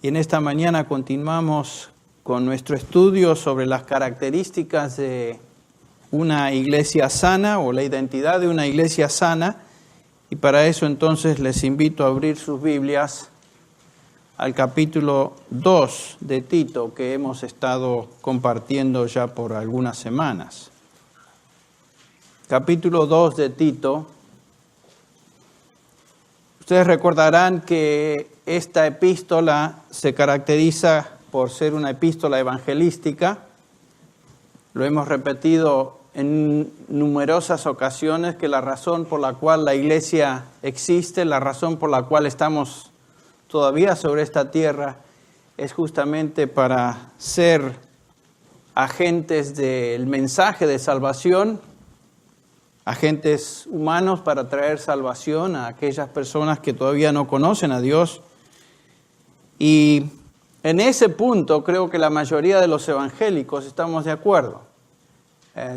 Y en esta mañana continuamos con nuestro estudio sobre las características de una iglesia sana o la identidad de una iglesia sana. Y para eso entonces les invito a abrir sus Biblias al capítulo 2 de Tito, que hemos estado compartiendo ya por algunas semanas. Capítulo 2 de Tito. Ustedes recordarán que esta epístola se caracteriza por ser una epístola evangelística. Lo hemos repetido en numerosas ocasiones que la razón por la cual la iglesia existe, la razón por la cual estamos todavía sobre esta tierra, es justamente para ser agentes del mensaje de salvación, agentes humanos para traer salvación a aquellas personas que todavía no conocen a Dios. Y en ese punto creo que la mayoría de los evangélicos estamos de acuerdo.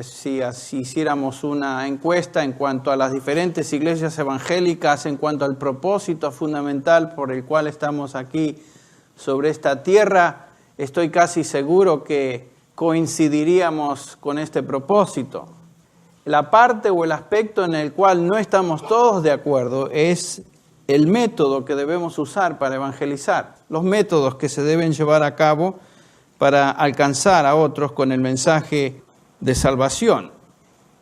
Si hiciéramos una encuesta en cuanto a las diferentes iglesias evangélicas, en cuanto al propósito fundamental por el cual estamos aquí sobre esta tierra, estoy casi seguro que coincidiríamos con este propósito. La parte o el aspecto en el cual no estamos todos de acuerdo es el método que debemos usar para evangelizar, los métodos que se deben llevar a cabo para alcanzar a otros con el mensaje de salvación.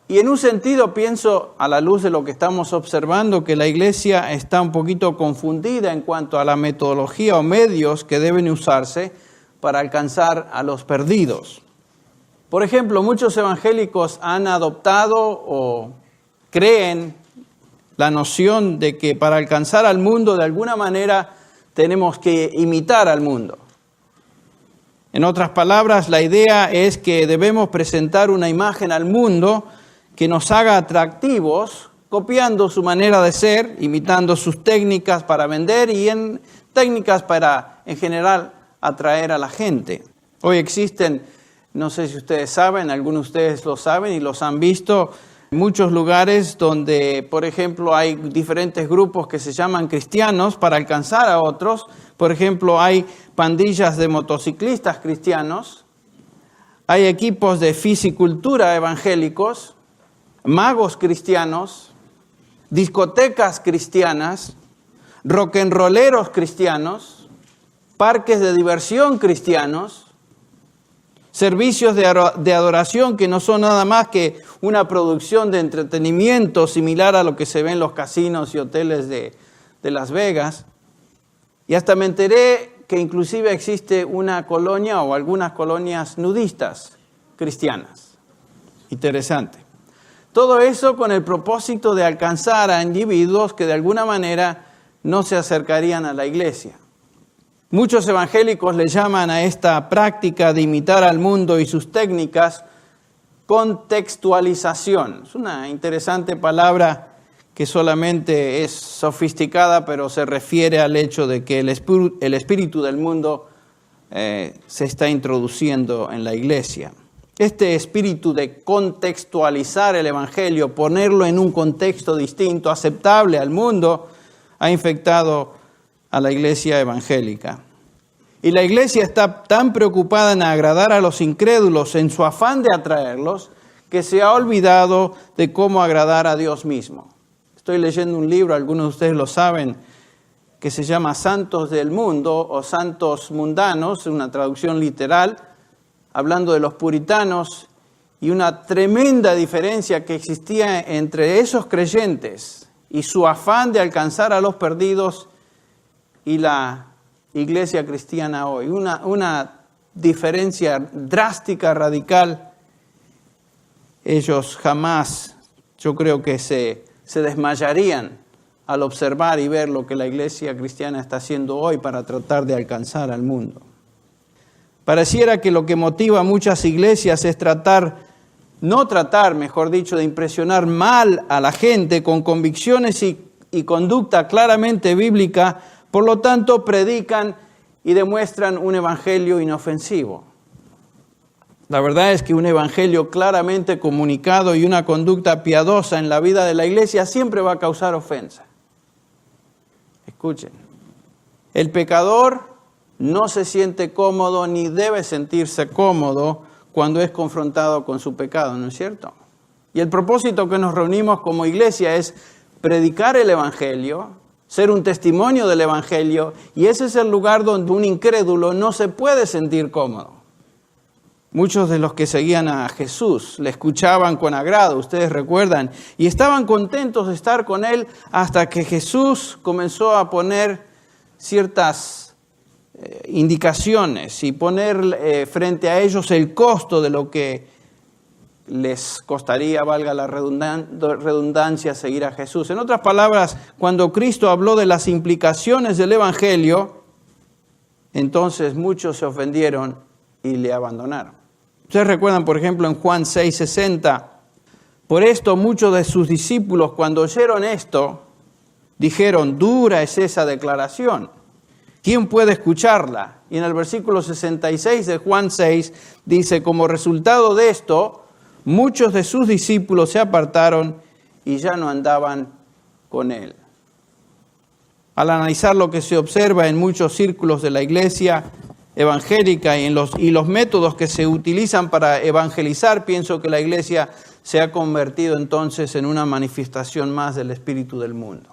Y en un sentido pienso, a la luz de lo que estamos observando, que la iglesia está un poquito confundida en cuanto a la metodología o medios que deben usarse para alcanzar a los perdidos. Por ejemplo, muchos evangélicos han adoptado o creen la noción de que para alcanzar al mundo de alguna manera tenemos que imitar al mundo. En otras palabras, la idea es que debemos presentar una imagen al mundo que nos haga atractivos, copiando su manera de ser, imitando sus técnicas para vender y técnicas para, en general, atraer a la gente. Hoy existen, no sé si ustedes saben, algunos de ustedes lo saben y los han visto, muchos lugares donde, por ejemplo, hay diferentes grupos que se llaman cristianos para alcanzar a otros. Por ejemplo, hay pandillas de motociclistas cristianos, hay equipos de fisicultura evangélicos, magos cristianos, discotecas cristianas, rock and rolleros cristianos, parques de diversión cristianos, servicios de adoración que no son nada más que una producción de entretenimiento similar a lo que se ve en los casinos y hoteles de Las Vegas. Y hasta me enteré que inclusive existe una colonia o algunas colonias nudistas cristianas. Interesante. Todo eso con el propósito de alcanzar a individuos que de alguna manera no se acercarían a la iglesia. Muchos evangélicos le llaman a esta práctica de imitar al mundo y sus técnicas contextualización. Es una interesante palabra que solamente es sofisticada, pero se refiere al hecho de que el espíritu del mundo se está introduciendo en la iglesia. Este espíritu de contextualizar el evangelio, ponerlo en un contexto distinto, aceptable al mundo, ha infectado a la iglesia evangélica. Y la iglesia está tan preocupada en agradar a los incrédulos en su afán de atraerlos, que se ha olvidado de cómo agradar a Dios mismo. Estoy leyendo un libro, algunos de ustedes lo saben, que se llama Santos del Mundo o Santos Mundanos, una traducción literal, hablando de los puritanos y una tremenda diferencia que existía entre esos creyentes y su afán de alcanzar a los perdidos y la iglesia cristiana hoy. Una diferencia drástica, radical. Ellos jamás, yo creo que se desmayarían al observar y ver lo que la iglesia cristiana está haciendo hoy para tratar de alcanzar al mundo. Pareciera que lo que motiva a muchas iglesias es mejor dicho, de impresionar mal a la gente con convicciones y conducta claramente bíblica. Por lo tanto, predican y demuestran un evangelio inofensivo. La verdad es que un evangelio claramente comunicado y una conducta piadosa en la vida de la iglesia siempre va a causar ofensa. Escuchen, el pecador no se siente cómodo ni debe sentirse cómodo cuando es confrontado con su pecado, ¿no es cierto? Y el propósito que nos reunimos como iglesia es predicar el Evangelio, ser un testimonio del Evangelio, y ese es el lugar donde un incrédulo no se puede sentir cómodo. Muchos de los que seguían a Jesús le escuchaban con agrado, ustedes recuerdan, y estaban contentos de estar con Él hasta que Jesús comenzó a poner ciertas indicaciones y poner frente a ellos el costo de lo que les costaría, valga la redundancia, seguir a Jesús. En otras palabras, cuando Cristo habló de las implicaciones del Evangelio, entonces muchos se ofendieron y le abandonaron. Ustedes recuerdan, por ejemplo, en Juan 6:60, por esto muchos de sus discípulos, cuando oyeron esto, dijeron, dura es esa declaración. ¿Quién puede escucharla? Y en el versículo 66 de Juan 6 dice, como resultado de esto, muchos de sus discípulos se apartaron y ya no andaban con él. Al analizar lo que se observa en muchos círculos de la iglesia evangélica y los métodos que se utilizan para evangelizar, pienso que la iglesia se ha convertido entonces en una manifestación más del espíritu del mundo.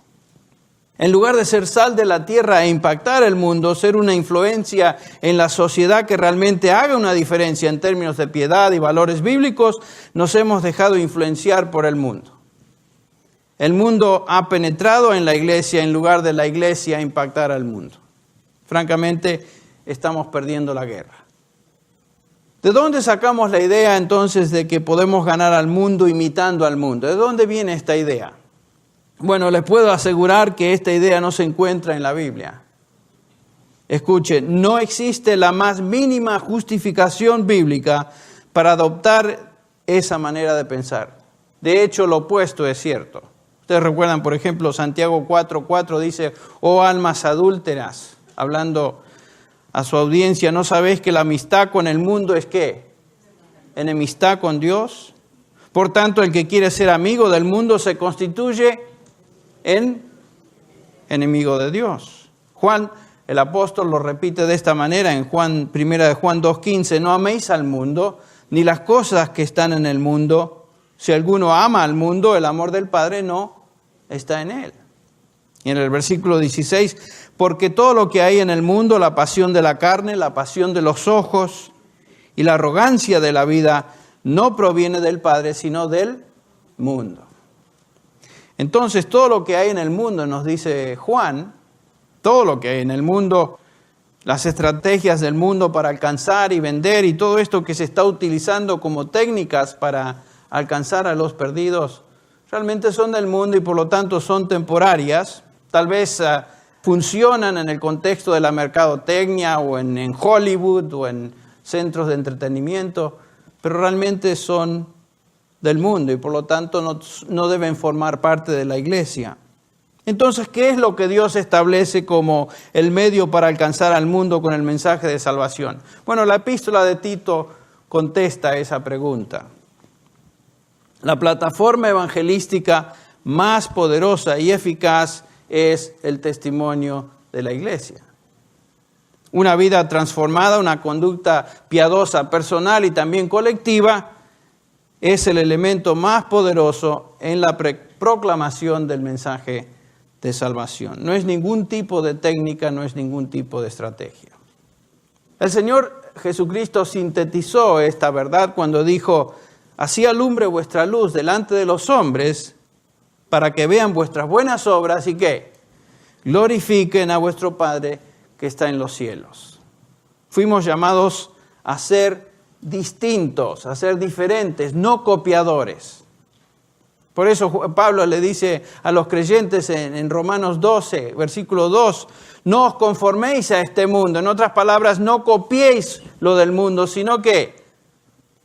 En lugar de ser sal de la tierra e impactar el mundo, ser una influencia en la sociedad que realmente haga una diferencia en términos de piedad y valores bíblicos, nos hemos dejado influenciar por el mundo. El mundo ha penetrado en la iglesia en lugar de la iglesia impactar al mundo. Francamente, estamos perdiendo la guerra. ¿De dónde sacamos la idea entonces de que podemos ganar al mundo imitando al mundo? ¿De dónde viene esta idea? Bueno, les puedo asegurar que esta idea no se encuentra en la Biblia. Escuchen, no existe la más mínima justificación bíblica para adoptar esa manera de pensar. De hecho, lo opuesto es cierto. Ustedes recuerdan, por ejemplo, Santiago 4:4 dice, oh almas adúlteras, hablando a su audiencia, ¿no sabéis que la amistad con el mundo es qué? Enemistad con Dios. Por tanto, el que quiere ser amigo del mundo se constituye en enemigo de Dios. Juan, el apóstol, lo repite de esta manera en 1 de Juan 2:15, no améis al mundo, ni las cosas que están en el mundo. Si alguno ama al mundo, el amor del Padre no está en él. Y en el versículo 16, porque todo lo que hay en el mundo, la pasión de la carne, la pasión de los ojos y la arrogancia de la vida, no proviene del Padre, sino del mundo. Entonces, todo lo que hay en el mundo, nos dice Juan, todo lo que hay en el mundo, las estrategias del mundo para alcanzar y vender y todo esto que se está utilizando como técnicas para alcanzar a los perdidos, realmente son del mundo y por lo tanto son temporarias. Tal vez funcionan en el contexto de la mercadotecnia o en Hollywood o en centros de entretenimiento, pero realmente son del mundo y por lo tanto no deben formar parte de la iglesia. Entonces, ¿qué es lo que Dios establece como el medio para alcanzar al mundo con el mensaje de salvación? Bueno, la epístola de Tito contesta esa pregunta. La plataforma evangelística más poderosa y eficaz es el testimonio de la iglesia. Una vida transformada, una conducta piadosa, personal y también colectiva, es el elemento más poderoso en la proclamación del mensaje de salvación. No es ningún tipo de técnica, no es ningún tipo de estrategia. El Señor Jesucristo sintetizó esta verdad cuando dijo, así alumbre vuestra luz delante de los hombres, para que vean vuestras buenas obras y ¿qué? Glorifiquen a vuestro Padre que está en los cielos. Fuimos llamados a ser distintos, a ser diferentes, no copiadores. Por eso Pablo le dice a los creyentes en Romanos 12, versículo 2, no os conforméis a este mundo. En otras palabras, no copiéis lo del mundo, sino que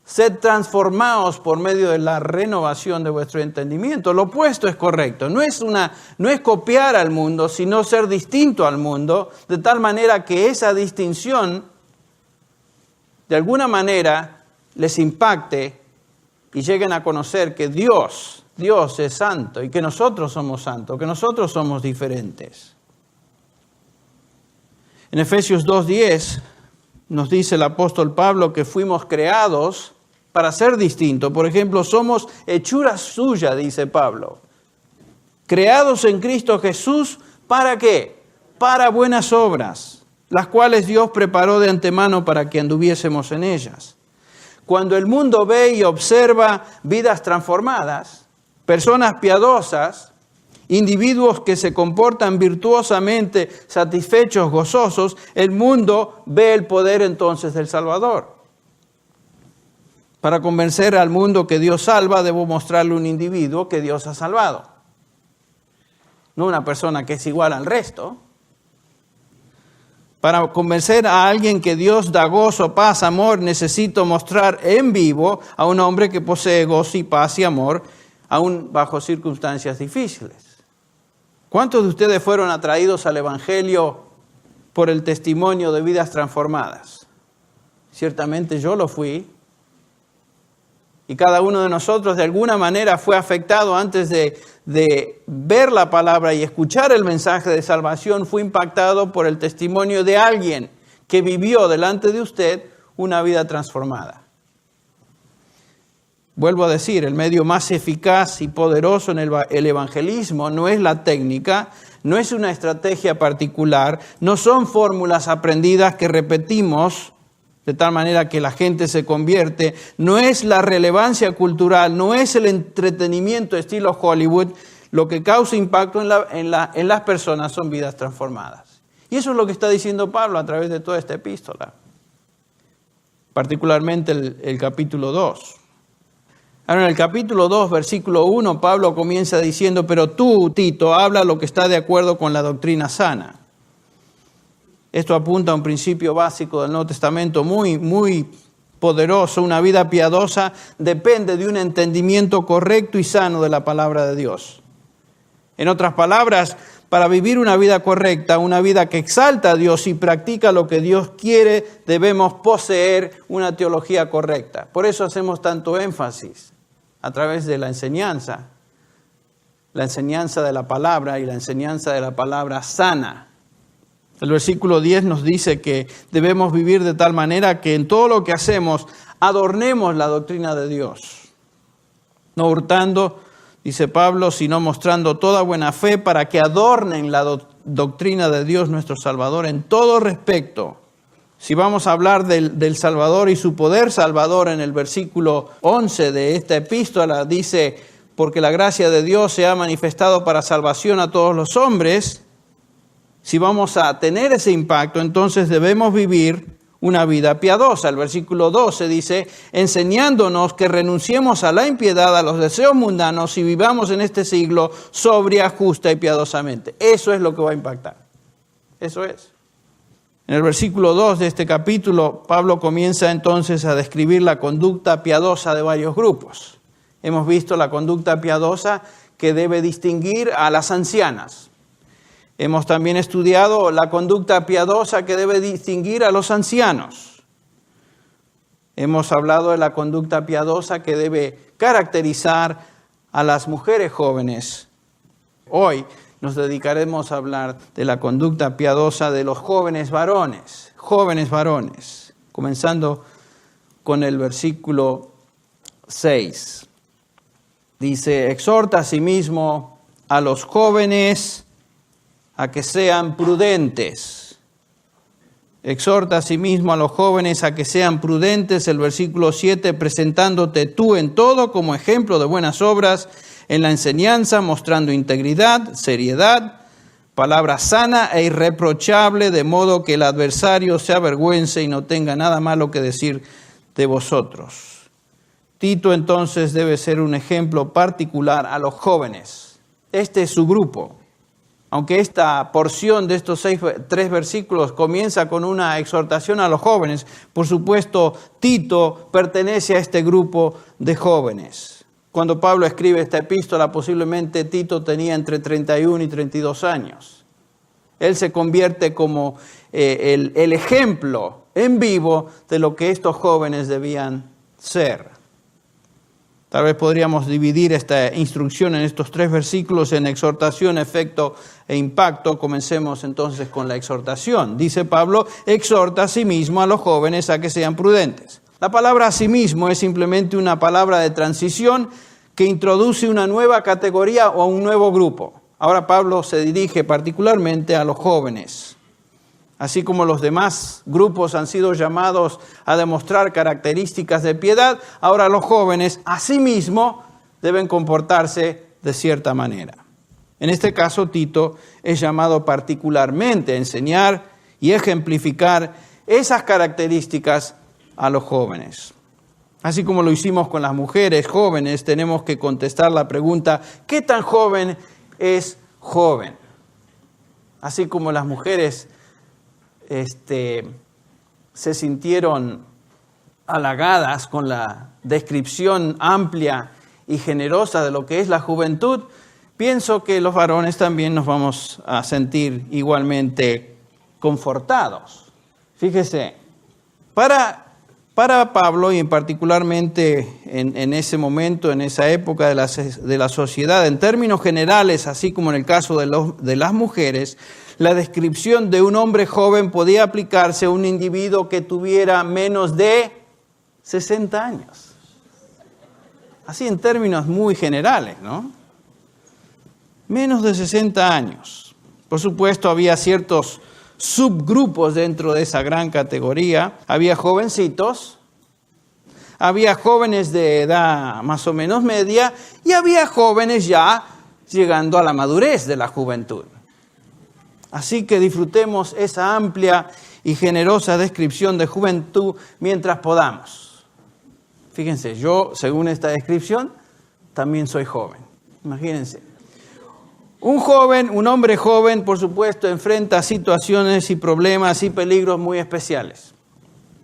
sed transformados por medio de la renovación de vuestro entendimiento. Lo opuesto es correcto. No es copiar al mundo, sino ser distinto al mundo, de tal manera que esa distinción de alguna manera les impacte y lleguen a conocer que Dios es santo y que nosotros somos santos, que nosotros somos diferentes. En Efesios 2:10 nos dice el apóstol Pablo que fuimos creados para ser distintos. Por ejemplo, somos hechura suya, dice Pablo. Creados en Cristo Jesús, ¿para qué? Para buenas obras, las cuales Dios preparó de antemano para que anduviésemos en ellas. Cuando el mundo ve y observa vidas transformadas, personas piadosas, individuos que se comportan virtuosamente, satisfechos, gozosos, el mundo ve el poder entonces del Salvador. Para convencer al mundo que Dios salva, debo mostrarle un individuo que Dios ha salvado. No una persona que es igual al resto. Para convencer a alguien que Dios da gozo, paz, amor, necesito mostrar en vivo a un hombre que posee gozo y paz y amor, aún bajo circunstancias difíciles. ¿Cuántos de ustedes fueron atraídos al Evangelio por el testimonio de vidas transformadas? Ciertamente yo lo fui. Y cada uno de nosotros de alguna manera fue afectado antes de ver la palabra y escuchar el mensaje de salvación, fue impactado por el testimonio de alguien que vivió delante de usted una vida transformada. Vuelvo a decir, el medio más eficaz y poderoso en el evangelismo no es la técnica, no es una estrategia particular, no son fórmulas aprendidas que repetimos de tal manera que la gente se convierte, no es la relevancia cultural, no es el entretenimiento estilo Hollywood, lo que causa impacto en las personas son vidas transformadas. Y eso es lo que está diciendo Pablo a través de toda esta epístola, particularmente el capítulo 2. Ahora en el capítulo 2, versículo 1, Pablo comienza diciendo, pero tú, Tito, habla lo que está de acuerdo con la doctrina sana. Esto apunta a un principio básico del Nuevo Testamento muy poderoso. Una vida piadosa depende de un entendimiento correcto y sano de la palabra de Dios. En otras palabras, para vivir una vida correcta, una vida que exalta a Dios y practica lo que Dios quiere, debemos poseer una teología correcta. Por eso hacemos tanto énfasis a través de la enseñanza de la palabra y la enseñanza de la palabra sana. El versículo 10 nos dice que debemos vivir de tal manera que en todo lo que hacemos adornemos la doctrina de Dios. No hurtando, dice Pablo, sino mostrando toda buena fe para que adornen la doctrina de Dios nuestro Salvador en todo respecto. Si vamos a hablar del Salvador y su poder salvador en el versículo 11 de esta epístola, dice, porque la gracia de Dios se ha manifestado para salvación a todos los hombres. Si vamos a tener ese impacto, entonces debemos vivir una vida piadosa. El versículo 12 dice, enseñándonos que renunciemos a la impiedad, a los deseos mundanos y vivamos en este siglo sobria, justa y piadosamente. Eso es lo que va a impactar. Eso es. En el versículo 2 de este capítulo, Pablo comienza entonces a describir la conducta piadosa de varios grupos. Hemos visto la conducta piadosa que debe distinguir a las ancianas. Hemos también estudiado la conducta piadosa que debe distinguir a los ancianos. Hemos hablado de la conducta piadosa que debe caracterizar a las mujeres jóvenes. Hoy nos dedicaremos a hablar de la conducta piadosa de los jóvenes varones, comenzando con el versículo 6. Dice, exhorta asimismo a los jóvenes a que sean prudentes. Exhorta asimismo a los jóvenes a que sean prudentes. El versículo 7, presentándote tú en todo como ejemplo de buenas obras, en la enseñanza, mostrando integridad, seriedad, palabra sana e irreprochable, de modo que el adversario se avergüence y no tenga nada malo que decir de vosotros. Tito entonces debe ser un ejemplo particular a los jóvenes. Este es su grupo. Aunque esta porción de estos 3 versículos comienza con una exhortación a los jóvenes, por supuesto, Tito pertenece a este grupo de jóvenes. Cuando Pablo escribe esta epístola, posiblemente Tito tenía entre 31 y 32 años. Él se convierte como el ejemplo en vivo de lo que estos jóvenes debían ser. Tal vez podríamos dividir esta instrucción en estos 3 versículos en exhortación, efecto e impacto. Comencemos entonces con la exhortación. Dice Pablo, exhorta a sí mismo a los jóvenes a que sean prudentes. La palabra a sí mismo es simplemente una palabra de transición que introduce una nueva categoría o un nuevo grupo. Ahora Pablo se dirige particularmente a los jóvenes. Así como los demás grupos han sido llamados a demostrar características de piedad, ahora los jóvenes asimismo deben comportarse de cierta manera. En este caso, Tito es llamado particularmente a enseñar y ejemplificar esas características a los jóvenes. Así como lo hicimos con las mujeres jóvenes, tenemos que contestar la pregunta, ¿qué tan joven es joven? Así como las mujeres se sintieron halagadas con la descripción amplia y generosa de lo que es la juventud, pienso que los varones también nos vamos a sentir igualmente confortados. Fíjese, para Pablo y particularmente en ese momento, en esa época de la sociedad, en términos generales, así como en el caso de las mujeres, la descripción de un hombre joven podía aplicarse a un individuo que tuviera menos de 60 años. Así en términos muy generales, ¿no? Menos de 60 años. Por supuesto, había ciertos subgrupos dentro de esa gran categoría. Había jovencitos, había jóvenes de edad más o menos media y había jóvenes ya llegando a la madurez de la juventud. Así que disfrutemos esa amplia y generosa descripción de juventud mientras podamos. Fíjense, yo, según esta descripción, también soy joven. Imagínense. Un hombre joven, por supuesto, enfrenta situaciones y problemas y peligros muy especiales.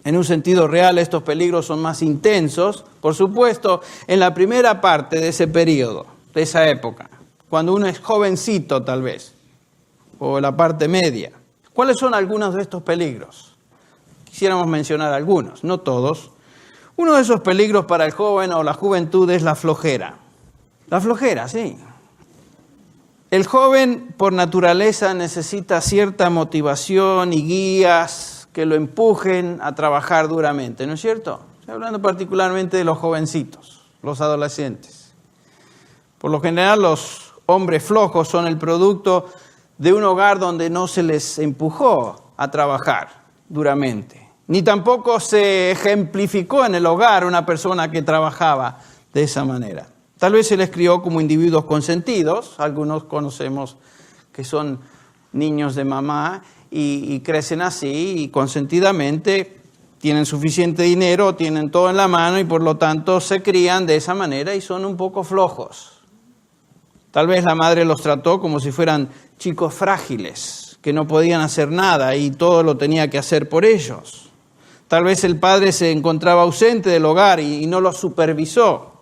En un sentido real, estos peligros son más intensos, por supuesto, en la primera parte de ese periodo, de esa época, cuando uno es jovencito tal vez, o la parte media. ¿Cuáles son algunos de estos peligros? Quisiéramos mencionar algunos, no todos. Uno de esos peligros para el joven o la juventud es la flojera. La flojera, sí. El joven por naturaleza necesita cierta motivación y guías que lo empujen a trabajar duramente, ¿no es cierto? Estoy hablando particularmente de los jovencitos, los adolescentes. Por lo general los hombres flojos son el producto de un hogar donde no se les empujó a trabajar duramente. Ni tampoco se ejemplificó en el hogar una persona que trabajaba de esa manera. Tal vez se les crió como individuos consentidos. Algunos conocemos que son niños de mamá y crecen así y consentidamente tienen suficiente dinero, tienen todo en la mano y por lo tanto se crían de esa manera y son un poco flojos. Tal vez la madre los trató como si fueran chicos frágiles, que no podían hacer nada y todo lo tenía que hacer por ellos. Tal vez el padre se encontraba ausente del hogar y no los supervisó.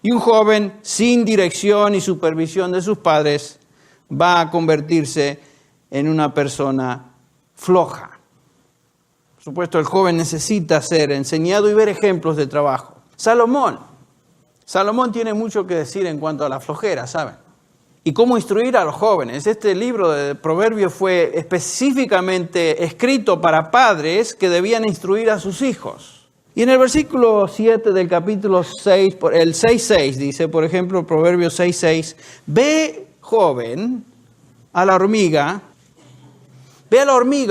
Y un joven sin dirección y supervisión de sus padres va a convertirse en una persona floja. Por supuesto, el joven necesita ser enseñado y ver ejemplos de trabajo. Salomón tiene mucho que decir en cuanto a la flojera, ¿saben? Y cómo instruir a los jóvenes. Este libro de Proverbios fue específicamente escrito para padres que debían instruir a sus hijos. Y en el versículo 7 del capítulo 6, el 6:6 dice, por ejemplo, Proverbios 6:6, ve joven a la hormiga,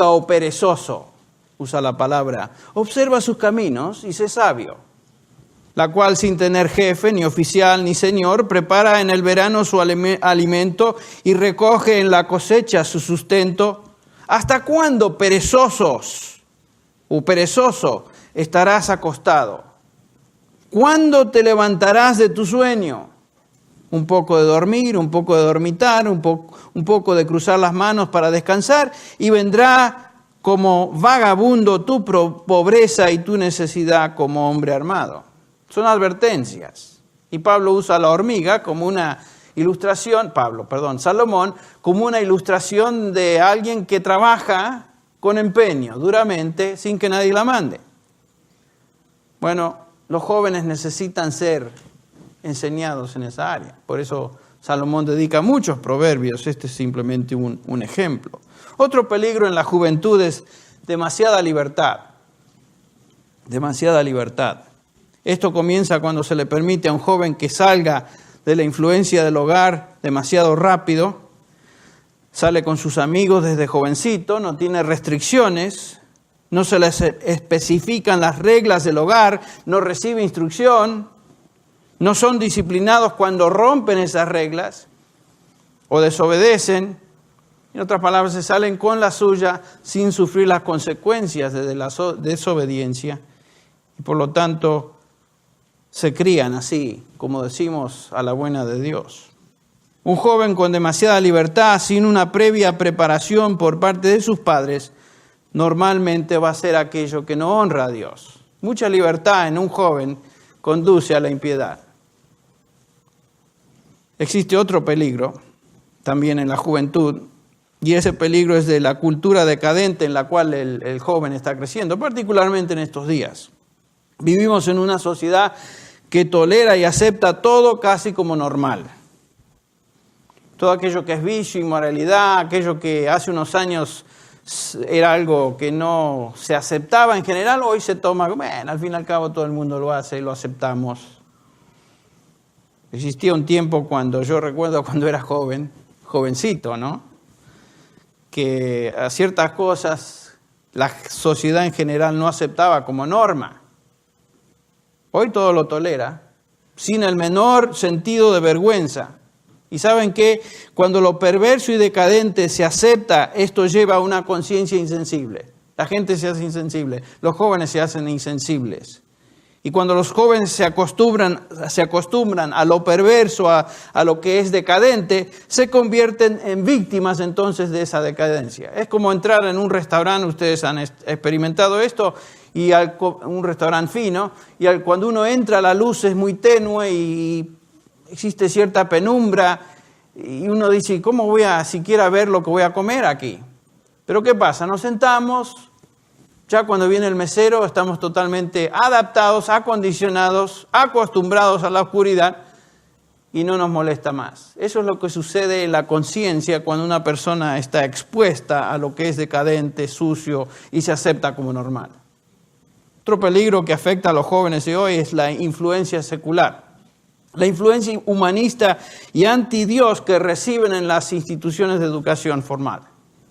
oh perezoso, usa la palabra, observa sus caminos y sé sabio, la cual sin tener jefe, ni oficial, ni señor, prepara en el verano su alimento y recoge en la cosecha su sustento. ¿Hasta cuándo, perezosos o perezoso, estarás acostado? ¿Cuándo te levantarás de tu sueño? Un poco de dormir, un poco de dormitar, un poco de cruzar las manos para descansar, y vendrá como vagabundo tu pobreza y tu necesidad como hombre armado. Son advertencias. Y Pablo usa la hormiga como una ilustración, Salomón, como una ilustración de alguien que trabaja con empeño, duramente, sin que nadie la mande. Bueno, los jóvenes necesitan ser enseñados en esa área. Por eso Salomón dedica muchos proverbios. Este es simplemente un ejemplo. Otro peligro en la juventud es demasiada libertad. Demasiada libertad. Esto comienza cuando se le permite a un joven que salga de la influencia del hogar demasiado rápido. Sale con sus amigos desde jovencito, no tiene restricciones, no se les especifican las reglas del hogar, no recibe instrucción, no son disciplinados cuando rompen esas reglas o desobedecen. En otras palabras, se salen con la suya sin sufrir las consecuencias de la desobediencia. Y por lo tanto, se crían así, como decimos, a la buena de Dios. Un joven con demasiada libertad, sin una previa preparación por parte de sus padres, normalmente va a ser aquello que no honra a Dios. Mucha libertad en un joven conduce a la impiedad. Existe otro peligro también en la juventud, y ese peligro es de la cultura decadente en la cual el joven está creciendo, particularmente en estos días. Vivimos en una sociedad que tolera y acepta todo casi como normal. Todo aquello que es vicio, inmoralidad, aquello que hace unos años era algo que no se aceptaba en general, hoy se toma, bueno, al fin y al cabo todo el mundo lo hace y lo aceptamos. Existía un tiempo yo recuerdo cuando era jovencito, ¿no? Que a ciertas cosas la sociedad en general no aceptaba como norma. Hoy todo lo tolera, sin el menor sentido de vergüenza. Y ¿saben qué? Cuando lo perverso y decadente se acepta, esto lleva a una conciencia insensible. La gente se hace insensible, los jóvenes se hacen insensibles. Y cuando los jóvenes se acostumbran a lo perverso, a lo que es decadente, se convierten en víctimas entonces de esa decadencia. Es como entrar en un restaurante, ustedes han experimentado esto, y un restaurante fino, y cuando uno entra la luz es muy tenue y existe cierta penumbra, y uno dice, ¿cómo voy a siquiera ver lo que voy a comer aquí? Pero ¿qué pasa? Nos sentamos, ya cuando viene el mesero estamos totalmente adaptados, acondicionados, acostumbrados a la oscuridad y no nos molesta más. Eso es lo que sucede en la conciencia cuando una persona está expuesta a lo que es decadente, sucio y se acepta como normal. Otro peligro que afecta a los jóvenes de hoy es la influencia secular. La influencia humanista y anti-Dios que reciben en las instituciones de educación formal.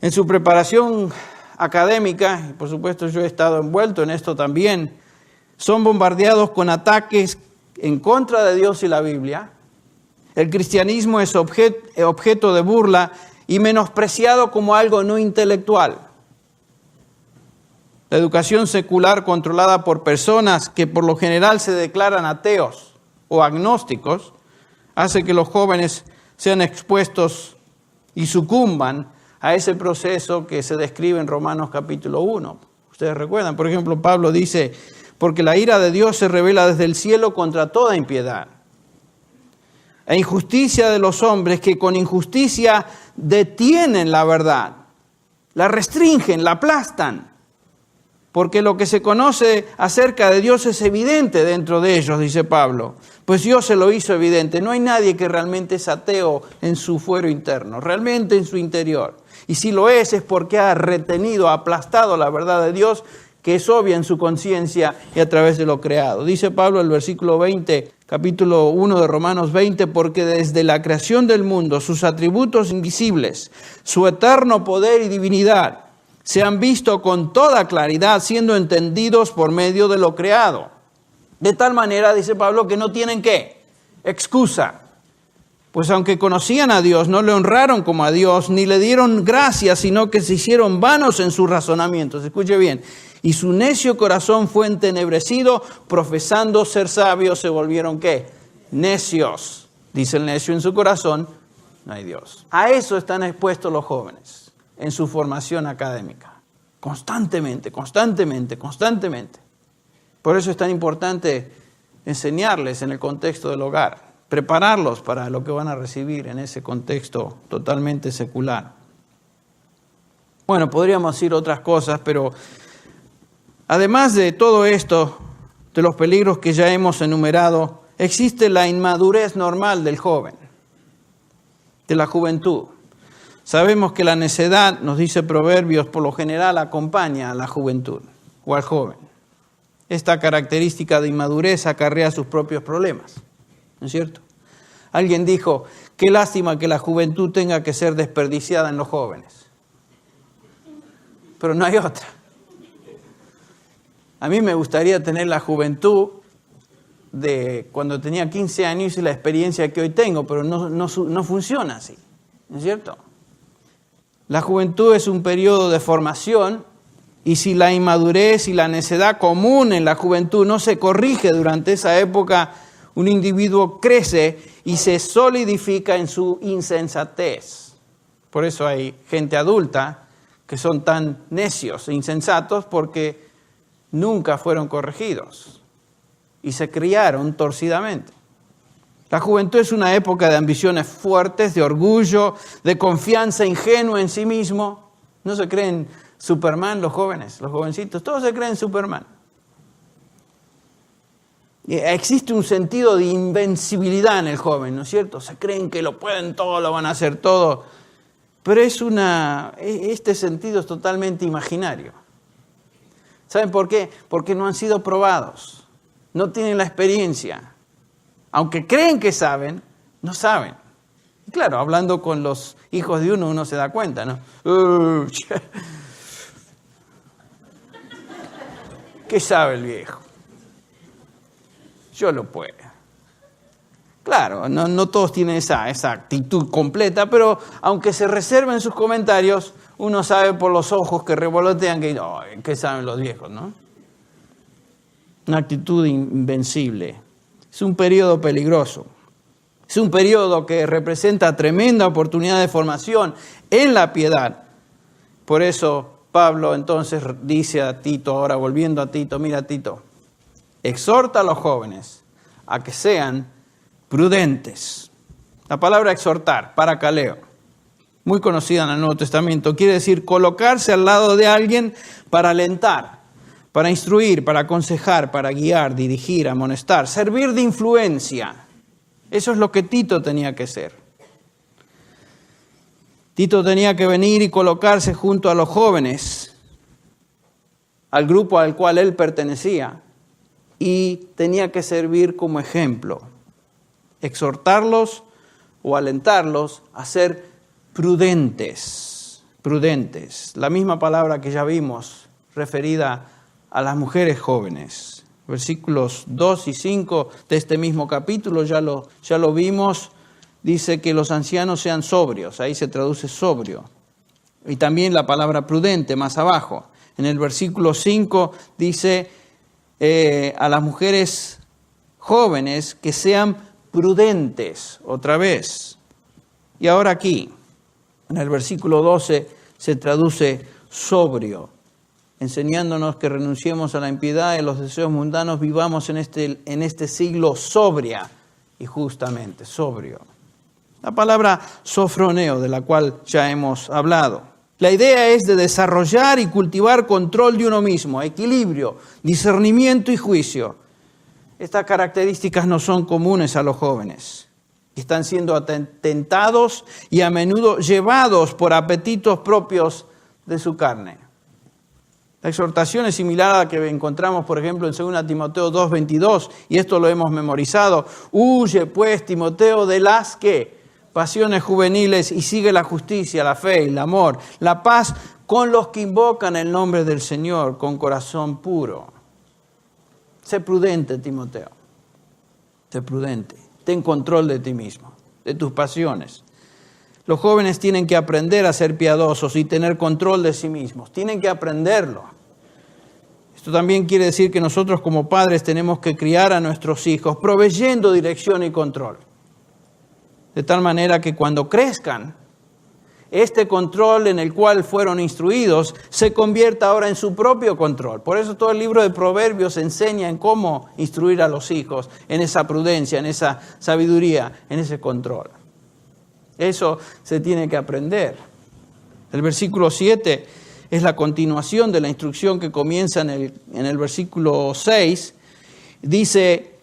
En su preparación académica, y por supuesto yo he estado envuelto en esto también, son bombardeados con ataques en contra de Dios y la Biblia. El cristianismo es objeto de burla y menospreciado como algo no intelectual. La educación secular controlada por personas que por lo general se declaran ateos o agnósticos, hace que los jóvenes sean expuestos y sucumban a ese proceso que se describe en Romanos capítulo 1. Ustedes recuerdan, por ejemplo, Pablo dice, porque la ira de Dios se revela desde el cielo contra toda impiedad e injusticia de los hombres que con injusticia detienen la verdad, la restringen, la aplastan. Porque lo que se conoce acerca de Dios es evidente dentro de ellos, dice Pablo. Pues Dios se lo hizo evidente. No hay nadie que realmente es ateo en su fuero interno, realmente en su interior. Y si lo es porque ha retenido, ha aplastado la verdad de Dios, que es obvia en su conciencia y a través de lo creado. Dice Pablo en el versículo 20, capítulo 1 de Romanos 20, porque desde la creación del mundo, sus atributos invisibles, su eterno poder y divinidad, se han visto con toda claridad, siendo entendidos por medio de lo creado. De tal manera, dice Pablo, que no tienen ¿qué? Excusa. Pues aunque conocían a Dios, no le honraron como a Dios, ni le dieron gracias, sino que se hicieron vanos en sus razonamientos. Escuche bien. Y su necio corazón fue entenebrecido, profesando ser sabios, se volvieron ¿qué? Necios. Dice el necio en su corazón, no hay Dios. A eso están expuestos los jóvenes en su formación académica. Constantemente. Por eso es tan importante enseñarles en el contexto del hogar, prepararlos para lo que van a recibir en ese contexto totalmente secular. Bueno, podríamos decir otras cosas, pero además de todo esto, de los peligros que ya hemos enumerado, existe la inmadurez normal del joven, de la juventud. Sabemos que la necedad, nos dice Proverbios, por lo general acompaña a la juventud o al joven. Esta característica de inmadurez acarrea sus propios problemas, ¿no es cierto? Alguien dijo, qué lástima que la juventud tenga que ser desperdiciada en los jóvenes. Pero no hay otra. A mí me gustaría tener la juventud de cuando tenía 15 años y la experiencia que hoy tengo, pero no funciona así, ¿no es cierto? La juventud es un periodo de formación y si la inmadurez y la necedad común en la juventud no se corrige durante esa época, un individuo crece y se solidifica en su insensatez. Por eso hay gente adulta que son tan necios e insensatos porque nunca fueron corregidos y se criaron torcidamente. La juventud es una época de ambiciones fuertes, de orgullo, de confianza ingenua en sí mismo. No se creen Superman los jóvenes, los jovencitos, todos se creen Superman. Y existe un sentido de invencibilidad en el joven, ¿no es cierto? Se creen que lo pueden todo, lo van a hacer todo. Pero este sentido es totalmente imaginario. ¿Saben por qué? Porque no han sido probados, no tienen la experiencia. Aunque creen que saben, no saben. Y claro, hablando con los hijos de uno se da cuenta, ¿no? ¿Qué sabe el viejo? Yo lo puedo. Claro, no todos tienen esa actitud completa, pero aunque se reserven sus comentarios, uno sabe por los ojos que revolotean que saben los viejos, ¿no? Una actitud invencible. Es un periodo peligroso. Es un periodo que representa tremenda oportunidad de formación en la piedad. Por eso Pablo entonces dice a Tito, ahora volviendo a Tito, mira Tito, exhorta a los jóvenes a que sean prudentes. La palabra exhortar, parakaleo, muy conocida en el Nuevo Testamento, quiere decir colocarse al lado de alguien para alentar, para instruir, para aconsejar, para guiar, dirigir, amonestar, servir de influencia. Eso es lo que Tito tenía que ser. Tito tenía que venir y colocarse junto a los jóvenes, al grupo al cual él pertenecía, y tenía que servir como ejemplo, exhortarlos o alentarlos a ser prudentes. Prudentes, la misma palabra que ya vimos referida a las mujeres jóvenes. Versículos 2 y 5 de este mismo capítulo, ya lo vimos, dice que los ancianos sean sobrios, ahí se traduce sobrio. Y también la palabra prudente más abajo. En el versículo 5 dice a las mujeres jóvenes que sean prudentes, otra vez. Y ahora aquí, en el versículo 12, se traduce sobrio, enseñándonos que renunciemos a la impiedad y a los deseos mundanos, vivamos en este siglo sobria y justamente, sobrio. La palabra sofroneo, de la cual ya hemos hablado. La idea es de desarrollar y cultivar control de uno mismo, equilibrio, discernimiento y juicio. Estas características no son comunes a los jóvenes. Están siendo tentados y a menudo llevados por apetitos propios de su carne. La exhortación es similar a la que encontramos, por ejemplo, en 2 Timoteo 2:22, y esto lo hemos memorizado. Huye, pues, Timoteo, de las ¿qué? Pasiones juveniles y sigue la justicia, la fe, el amor, la paz con los que invocan el nombre del Señor con corazón puro. Sé prudente, Timoteo. Sé prudente. Ten control de ti mismo, de tus pasiones. Los jóvenes tienen que aprender a ser piadosos y tener control de sí mismos. Tienen que aprenderlo. Esto también quiere decir que nosotros como padres tenemos que criar a nuestros hijos proveyendo dirección y control. De tal manera que cuando crezcan, este control en el cual fueron instruidos se convierta ahora en su propio control. Por eso todo el libro de Proverbios enseña en cómo instruir a los hijos, en esa prudencia, en esa sabiduría, en ese control. Eso se tiene que aprender. El versículo 7 es la continuación de la instrucción que comienza en el versículo 6. Dice,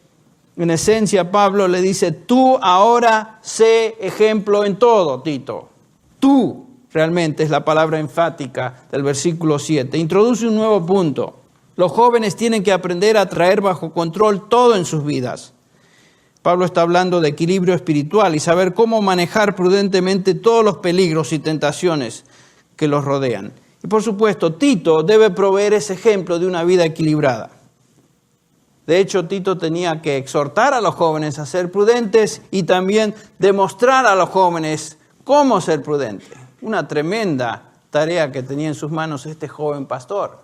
En esencia, Pablo le dice, tú ahora sé ejemplo en todo, Tito. Tú realmente es la palabra enfática del versículo 7. Introduce un nuevo punto. Los jóvenes tienen que aprender a traer bajo control todo en sus vidas. Pablo está hablando de equilibrio espiritual y saber cómo manejar prudentemente todos los peligros y tentaciones que los rodean. Y por supuesto, Tito debe proveer ese ejemplo de una vida equilibrada. De hecho, Tito tenía que exhortar a los jóvenes a ser prudentes y también demostrar a los jóvenes cómo ser prudentes. Una tremenda tarea que tenía en sus manos este joven pastor.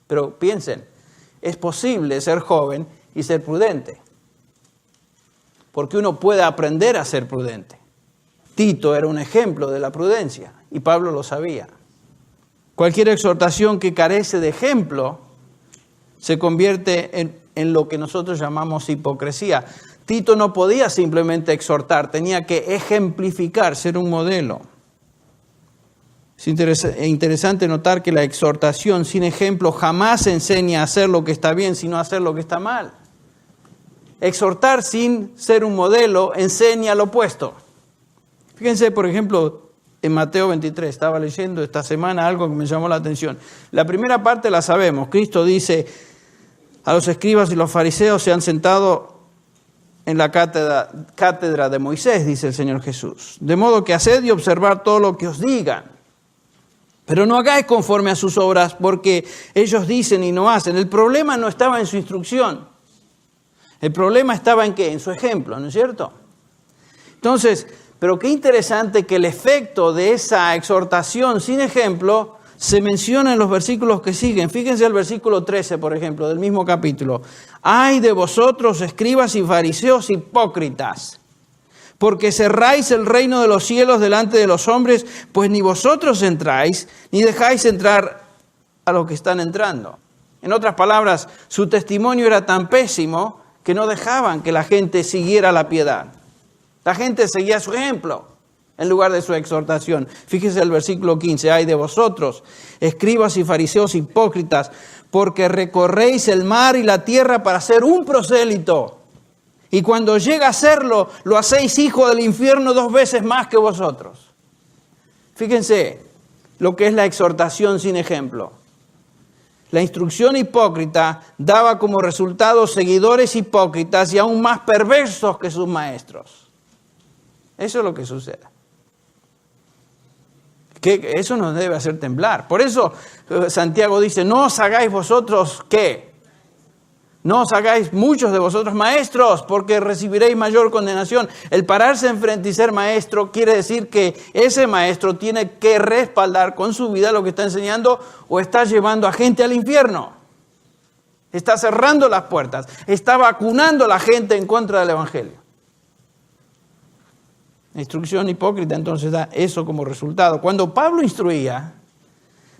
Pero piensen, es posible ser joven y ser prudente. Porque uno puede aprender a ser prudente. Tito era un ejemplo de la prudencia y Pablo lo sabía. Cualquier exhortación que carece de ejemplo se convierte en lo que nosotros llamamos hipocresía. Tito no podía simplemente exhortar, tenía que ejemplificar, ser un modelo. Es interesante notar que la exhortación sin ejemplo jamás enseña a hacer lo que está bien, sino a hacer lo que está mal. Exhortar sin ser un modelo enseña lo opuesto. Fíjense, por ejemplo, en Mateo 23, estaba leyendo esta semana algo que me llamó la atención. La primera parte la sabemos. Cristo dice, a los escribas y los fariseos se han sentado en la cátedra de Moisés, dice el Señor Jesús. De modo que haced y observad todo lo que os digan. Pero no hagáis conforme a sus obras, porque ellos dicen y no hacen. El problema no estaba en su instrucción. El problema estaba en ¿qué? En su ejemplo, ¿no es cierto? Entonces, pero qué interesante que el efecto de esa exhortación sin ejemplo se menciona en los versículos que siguen. Fíjense el versículo 13, por ejemplo, del mismo capítulo. ¡Ay de vosotros, escribas y fariseos hipócritas! Porque cerráis el reino de los cielos delante de los hombres, pues ni vosotros entráis, ni dejáis entrar a los que están entrando. En otras palabras, su testimonio era tan pésimo que no dejaban que la gente siguiera la piedad. La gente seguía su ejemplo en lugar de su exhortación. Fíjese el versículo 15. ¡Ay de vosotros, escribas y fariseos hipócritas, porque recorréis el mar y la tierra para ser un prosélito! Y cuando llega a serlo, lo hacéis hijo del infierno 2 veces más que vosotros. Fíjense lo que es la exhortación sin ejemplo. La instrucción hipócrita daba como resultado seguidores hipócritas y aún más perversos que sus maestros. Eso es lo que sucede. Que eso nos debe hacer temblar. Por eso Santiago dice, no os hagáis vosotros, ¿qué? No os hagáis muchos de vosotros maestros, porque recibiréis mayor condenación. El pararse enfrente y ser maestro quiere decir que ese maestro tiene que respaldar con su vida lo que está enseñando o está llevando a gente al infierno. Está cerrando las puertas, está vacunando a la gente en contra del evangelio. La instrucción hipócrita entonces da eso como resultado. Cuando Pablo instruía,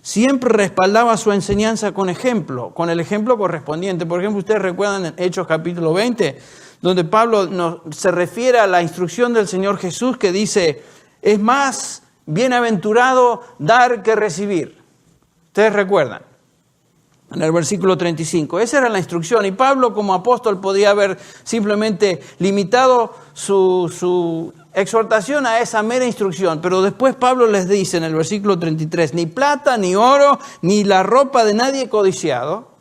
siempre respaldaba su enseñanza con ejemplo, con el ejemplo correspondiente. Por ejemplo, ustedes recuerdan en Hechos capítulo 20, donde Pablo se refiere a la instrucción del Señor Jesús que dice, es más bienaventurado dar que recibir. Ustedes recuerdan, en el versículo 35. Esa era la instrucción y Pablo como apóstol podía haber simplemente limitado su exhortación a esa mera instrucción, pero después Pablo les dice en el versículo 33, ni plata, ni oro, ni la ropa de nadie codiciado.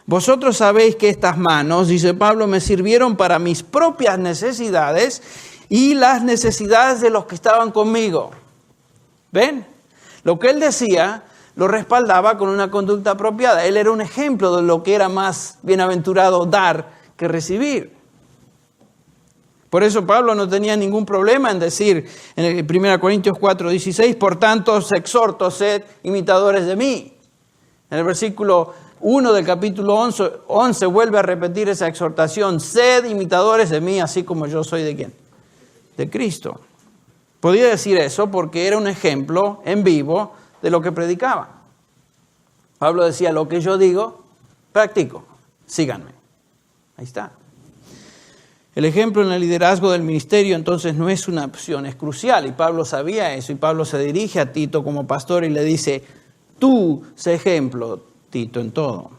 Vosotros sabéis que estas manos, dice Pablo, me sirvieron para mis propias necesidades y las necesidades de los que estaban conmigo. ¿Ven? Lo que él decía lo respaldaba con una conducta apropiada. Él era un ejemplo de lo que era más bienaventurado dar que recibir. Por eso Pablo no tenía ningún problema en decir en 1 Corintios 4:16, por tanto os exhorto, sed imitadores de mí. En el versículo 1 del capítulo 11 vuelve a repetir esa exhortación, sed imitadores de mí, así como yo soy de ¿quién? De Cristo. Podía decir eso porque era un ejemplo en vivo de lo que predicaba. Pablo decía, lo que yo digo, practico, síganme. Ahí está. El ejemplo en el liderazgo del ministerio entonces no es una opción, es crucial. Y Pablo sabía eso. Y Pablo se dirige a Tito como pastor y le dice, tú sé ejemplo, Tito, en todo.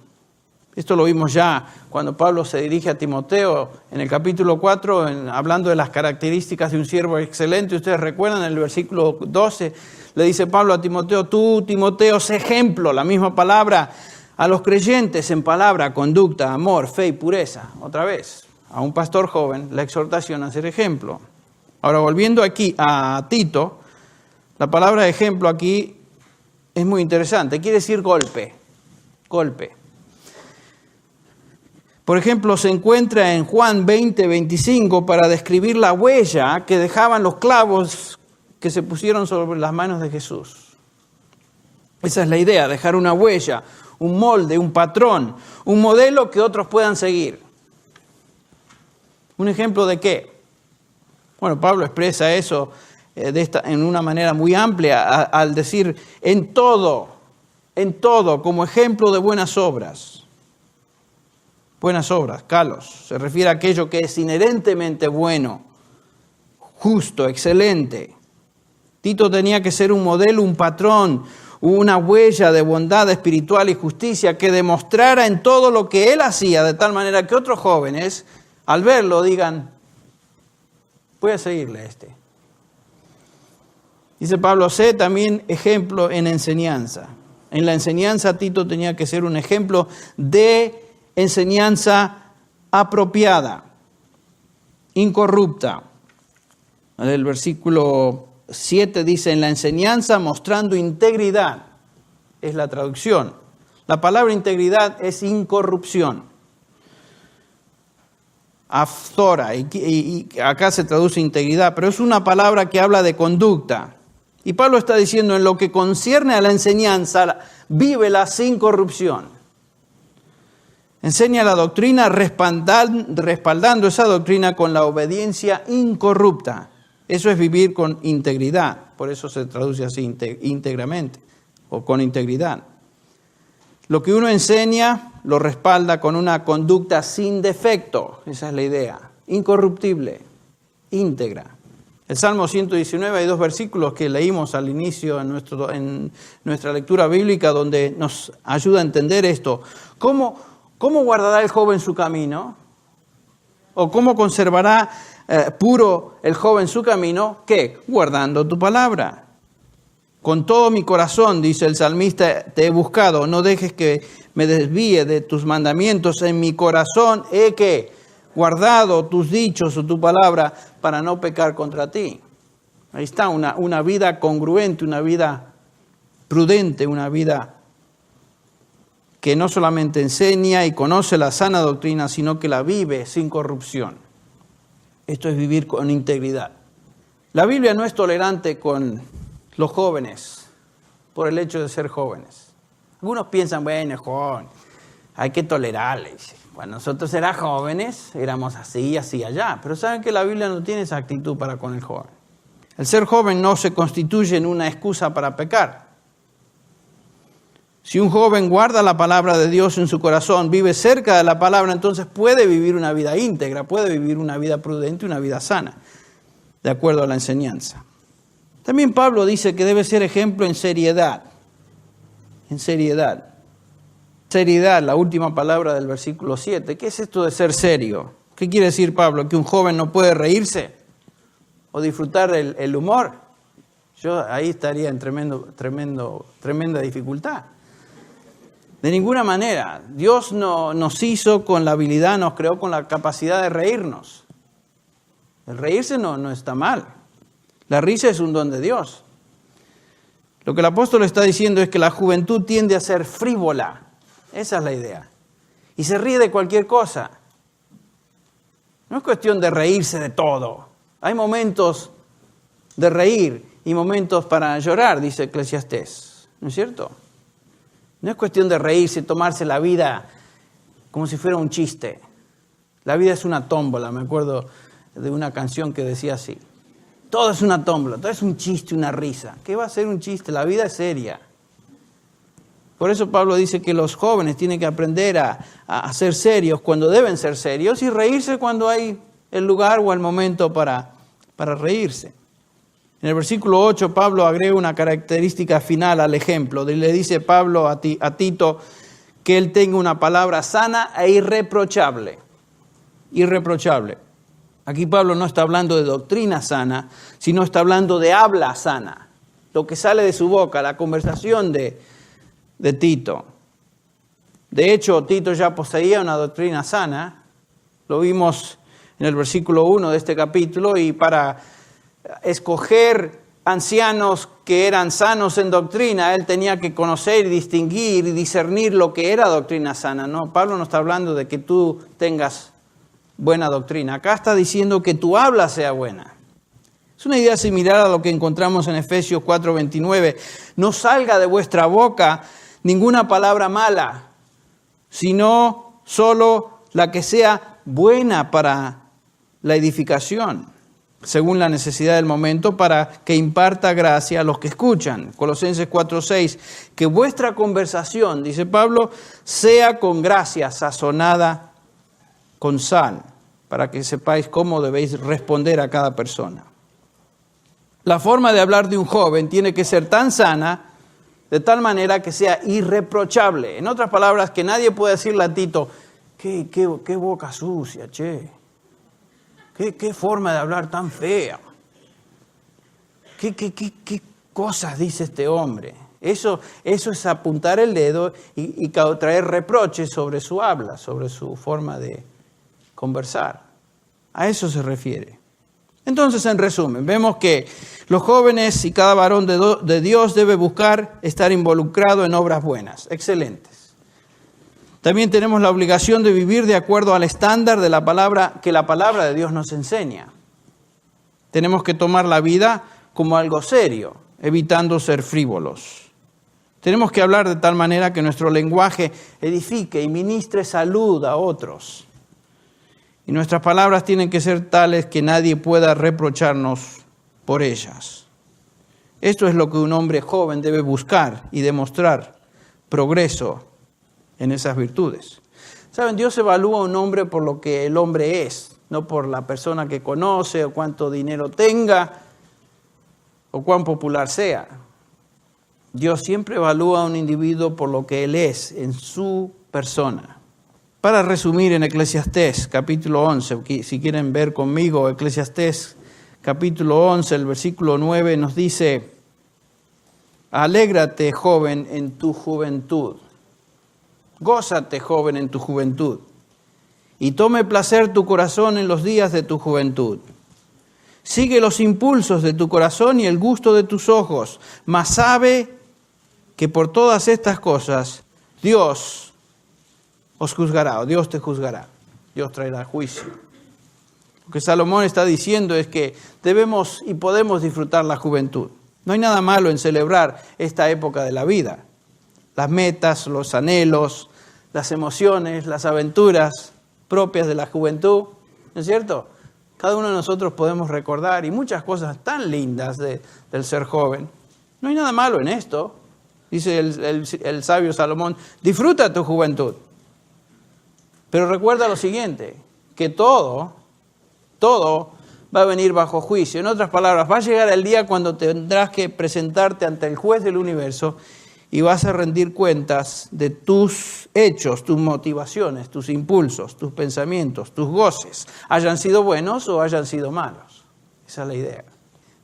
Esto lo vimos ya cuando Pablo se dirige a Timoteo en el capítulo 4, hablando de las características de un siervo excelente. Ustedes recuerdan, en el versículo 12, le dice Pablo a Timoteo, tú, Timoteo, sé ejemplo, la misma palabra, a los creyentes en palabra, conducta, amor, fe y pureza. Otra vez, a un pastor joven, la exhortación a ser ejemplo. Ahora, volviendo aquí a Tito, la palabra ejemplo aquí es muy interesante. Quiere decir golpe. Por ejemplo, se encuentra en Juan 20:25 para describir la huella que dejaban los clavos que se pusieron sobre las manos de Jesús. Esa es la idea, dejar una huella, un molde, un patrón, un modelo que otros puedan seguir. ¿Un ejemplo de qué? Bueno, Pablo expresa eso en una manera muy amplia al decir en todo, como ejemplo de buenas obras. Buenas obras, kalos, se refiere a aquello que es inherentemente bueno, justo, excelente. Tito tenía que ser un modelo, un patrón, una huella de bondad espiritual y justicia que demostrara en todo lo que él hacía, de tal manera que otros jóvenes, al verlo, digan, voy a seguirle a este. Dice Pablo, sé también ejemplo en enseñanza. En la enseñanza Tito tenía que ser un ejemplo de enseñanza apropiada, incorrupta. El versículo 7 dice, en la enseñanza mostrando integridad, es la traducción. La palabra integridad es incorrupción. Afzora, y acá se traduce integridad, pero es una palabra que habla de conducta. Y Pablo está diciendo, en lo que concierne a la enseñanza, vívela sin corrupción. Enseña la doctrina respaldando esa doctrina con la obediencia incorrupta. Eso es vivir con integridad. Por eso se traduce así, íntegramente o con integridad. Lo que uno enseña lo respalda con una conducta sin defecto. Esa es la idea. Incorruptible, íntegra. El Salmo 119, hay 2 versículos que leímos al inicio en nuestra lectura bíblica donde nos ayuda a entender esto. ¿Cómo guardará el joven su camino? ¿O cómo conservará puro el joven su camino? ¿Qué? Guardando tu palabra. Con todo mi corazón, dice el salmista, te he buscado. No dejes que me desvíe de tus mandamientos. En mi corazón he que guardado tus dichos o tu palabra para no pecar contra ti. Ahí está una vida congruente, una vida prudente, una vida que no solamente enseña y conoce la sana doctrina, sino que la vive sin corrupción. Esto es vivir con integridad. La Biblia no es tolerante con los jóvenes por el hecho de ser jóvenes. Algunos piensan, bueno, joven, hay que tolerarles. Cuando nosotros éramos jóvenes, éramos así, así, allá. Pero saben que la Biblia no tiene esa actitud para con el joven. El ser joven no se constituye en una excusa para pecar. Si un joven guarda la palabra de Dios en su corazón, vive cerca de la palabra, entonces puede vivir una vida íntegra, puede vivir una vida prudente, una vida sana, de acuerdo a la enseñanza. También Pablo dice que debe ser ejemplo en seriedad. En seriedad. Seriedad, la última palabra del versículo 7. ¿Qué es esto de ser serio? ¿Qué quiere decir Pablo? ¿Que un joven no puede reírse o disfrutar el humor? Yo ahí estaría en tremenda dificultad. De ninguna manera. Dios no nos hizo con la habilidad, nos creó con la capacidad de reírnos. El reírse no está mal. La risa es un don de Dios. Lo que el apóstol está diciendo es que la juventud tiende a ser frívola. Esa es la idea. Y se ríe de cualquier cosa. No es cuestión de reírse de todo. Hay momentos de reír y momentos para llorar, dice Eclesiastés. ¿No es cierto? No es cuestión de reírse y tomarse la vida como si fuera un chiste. La vida es una tómbola. Me acuerdo de una canción que decía así. Todo es una tómbola, todo es un chiste, una risa. ¿Qué va a ser un chiste? La vida es seria. Por eso Pablo dice que los jóvenes tienen que aprender a ser serios cuando deben ser serios y reírse cuando hay el lugar o el momento para reírse. En el versículo 8 Pablo agrega una característica final al ejemplo. Le dice Pablo a Tito que él tenga una palabra sana e irreprochable. Irreprochable. Aquí Pablo no está hablando de doctrina sana, sino está hablando de habla sana. Lo que sale de su boca, la conversación de Tito. De hecho, Tito ya poseía una doctrina sana. Lo vimos en el versículo 1 de este capítulo. Y para escoger ancianos que eran sanos en doctrina, él tenía que conocer, distinguir y discernir lo que era doctrina sana. No, Pablo no está hablando de que tú tengas buena doctrina. Acá está diciendo que tu habla sea buena. Es una idea similar a lo que encontramos en Efesios 4:29. No salga de vuestra boca ninguna palabra mala, sino solo la que sea buena para la edificación, según la necesidad del momento, para que imparta gracia a los que escuchan. Colosenses 4:6, que vuestra conversación, dice Pablo, sea con gracia, sazonada con sal, para que sepáis cómo debéis responder a cada persona. La forma de hablar de un joven tiene que ser tan sana, de tal manera que sea irreprochable. En otras palabras, que nadie pueda decirle a Tito, qué boca sucia, che. Qué forma de hablar tan fea. Qué cosas dice este hombre. Eso es apuntar el dedo y traer reproches sobre su habla, sobre su forma de conversar. A eso se refiere. Entonces, en resumen, vemos que los jóvenes y cada varón de Dios debe buscar estar involucrado en obras buenas, excelentes. También tenemos la obligación de vivir de acuerdo al estándar de la palabra que la palabra de Dios nos enseña. Tenemos que tomar la vida como algo serio, evitando ser frívolos. Tenemos que hablar de tal manera que nuestro lenguaje edifique y ministre salud a otros. Y nuestras palabras tienen que ser tales que nadie pueda reprocharnos por ellas. Esto es lo que un hombre joven debe buscar y demostrar progreso en esas virtudes. Saben, Dios evalúa a un hombre por lo que el hombre es, no por la persona que conoce o cuánto dinero tenga o cuán popular sea. Dios siempre evalúa a un individuo por lo que él es en su persona. Para resumir, en Eclesiastés capítulo 11, si quieren ver conmigo, Eclesiastés capítulo 11, el versículo 9 nos dice, alégrate, joven, en tu juventud. Gózate, joven, en tu juventud. Y tome placer tu corazón en los días de tu juventud. Sigue los impulsos de tu corazón y el gusto de tus ojos, mas sabe que por todas estas cosas Dios os juzgará, o Dios te juzgará. Dios traerá juicio. Lo que Salomón está diciendo es que debemos y podemos disfrutar la juventud. No hay nada malo en celebrar esta época de la vida. Las metas, los anhelos, las emociones, las aventuras propias de la juventud, ¿no es cierto? Cada uno de nosotros podemos recordar y muchas cosas tan lindas del ser joven. No hay nada malo en esto. Dice el sabio Salomón, disfruta tu juventud. Pero recuerda lo siguiente, que todo va a venir bajo juicio. En otras palabras, va a llegar el día cuando tendrás que presentarte ante el juez del universo y vas a rendir cuentas de tus hechos, tus motivaciones, tus impulsos, tus pensamientos, tus goces, hayan sido buenos o hayan sido malos. Esa es la idea.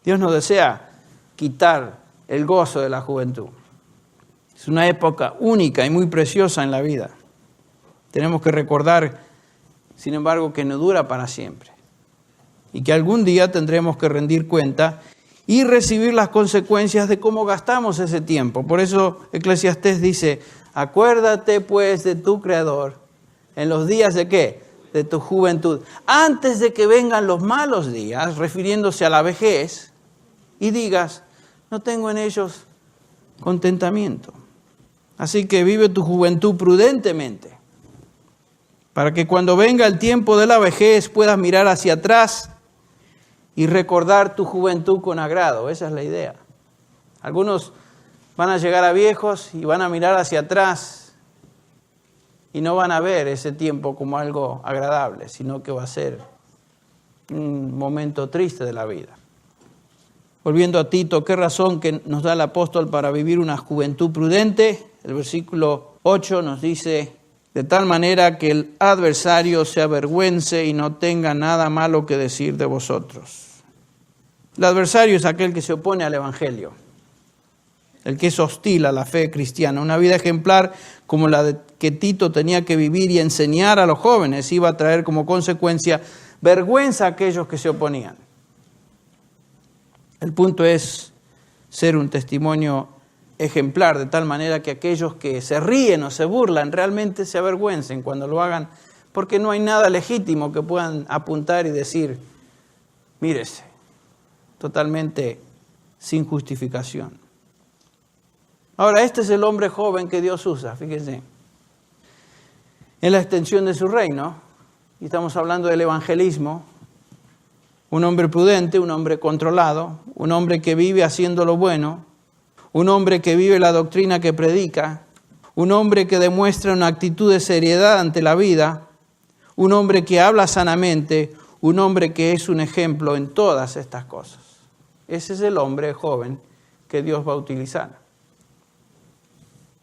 Dios no desea quitar el gozo de la juventud. Es una época única y muy preciosa en la vida. Tenemos que recordar, sin embargo, que no dura para siempre. Y que algún día tendremos que rendir cuenta y recibir las consecuencias de cómo gastamos ese tiempo. Por eso Eclesiastés dice, acuérdate pues de tu Creador en los días de ¿qué? De tu juventud. Antes de que vengan los malos días, refiriéndose a la vejez, y digas, no tengo en ellos contentamiento. Así que vive tu juventud prudentemente, para que cuando venga el tiempo de la vejez puedas mirar hacia atrás y recordar tu juventud con agrado. Esa es la idea. Algunos van a llegar a viejos y van a mirar hacia atrás y no van a ver ese tiempo como algo agradable, sino que va a ser un momento triste de la vida. Volviendo a Tito, ¿qué razón que nos da el apóstol para vivir una juventud prudente? El versículo 8 nos dice, de tal manera que el adversario se avergüence y no tenga nada malo que decir de vosotros. El adversario es aquel que se opone al Evangelio, el que es hostil a la fe cristiana. Una vida ejemplar como la que Tito tenía que vivir y enseñar a los jóvenes iba a traer como consecuencia vergüenza a aquellos que se oponían. El punto es ser un testimonio ejemplar, de tal manera que aquellos que se ríen o se burlan realmente se avergüencen cuando lo hagan, porque no hay nada legítimo que puedan apuntar y decir, mírese, totalmente sin justificación. Ahora, este es el hombre joven que Dios usa, fíjense, en la extensión de su reino, y estamos hablando del evangelismo, un hombre prudente, un hombre controlado, un hombre que vive haciendo lo bueno, un hombre que vive la doctrina que predica, un hombre que demuestra una actitud de seriedad ante la vida, un hombre que habla sanamente, un hombre que es un ejemplo en todas estas cosas. Ese es el hombre joven que Dios va a utilizar.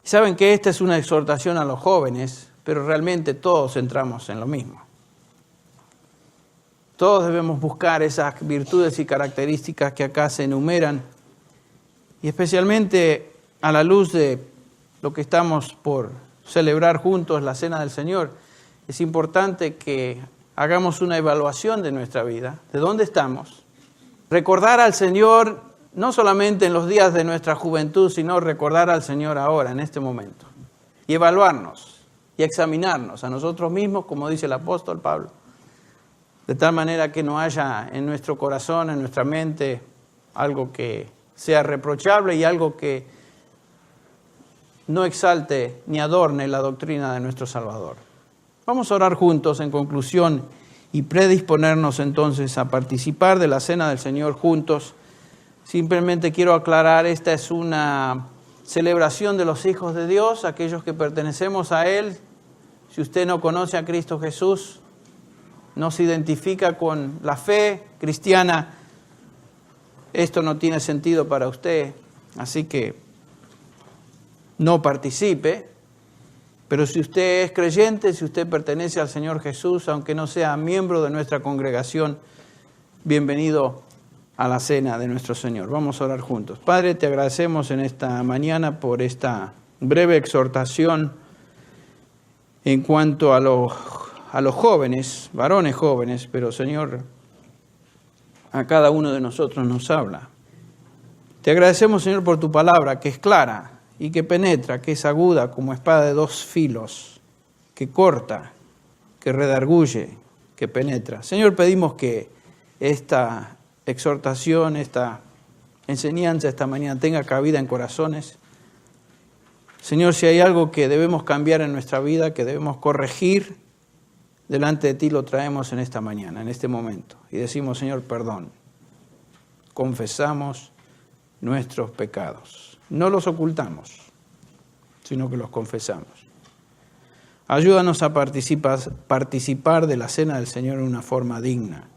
Saben que esta es una exhortación a los jóvenes, pero realmente todos entramos en lo mismo. Todos debemos buscar esas virtudes y características que acá se enumeran, y especialmente a la luz de lo que estamos por celebrar juntos, la Cena del Señor, es importante que hagamos una evaluación de nuestra vida, de dónde estamos. Recordar al Señor no solamente en los días de nuestra juventud, sino recordar al Señor ahora, en este momento. Y evaluarnos y examinarnos a nosotros mismos, como dice el apóstol Pablo. De tal manera que no haya en nuestro corazón, en nuestra mente, algo que sea reprochable y algo que no exalte ni adorne la doctrina de nuestro Salvador. Vamos a orar juntos en conclusión y predisponernos entonces a participar de la Cena del Señor juntos. Simplemente quiero aclarar, esta es una celebración de los hijos de Dios, aquellos que pertenecemos a Él. Si usted no conoce a Cristo Jesús, no se identifica con la fe cristiana, esto no tiene sentido para usted, así que no participe. Pero si usted es creyente, si usted pertenece al Señor Jesús, aunque no sea miembro de nuestra congregación, bienvenido a la cena de nuestro Señor. Vamos a orar juntos. Padre, te agradecemos en esta mañana por esta breve exhortación en cuanto a los jóvenes, varones jóvenes, pero Señor, a cada uno de nosotros nos habla. Te agradecemos, Señor, por tu palabra, que es clara y que penetra, que es aguda como espada de dos filos, que corta, que redarguye, que penetra. Señor, pedimos que esta exhortación, esta enseñanza esta mañana tenga cabida en corazones. Señor, si hay algo que debemos cambiar en nuestra vida, que debemos corregir, delante de ti lo traemos en esta mañana, en este momento. Y decimos, Señor, perdón. Confesamos nuestros pecados. No los ocultamos, sino que los confesamos. Ayúdanos a participar de la Cena del Señor en una forma digna.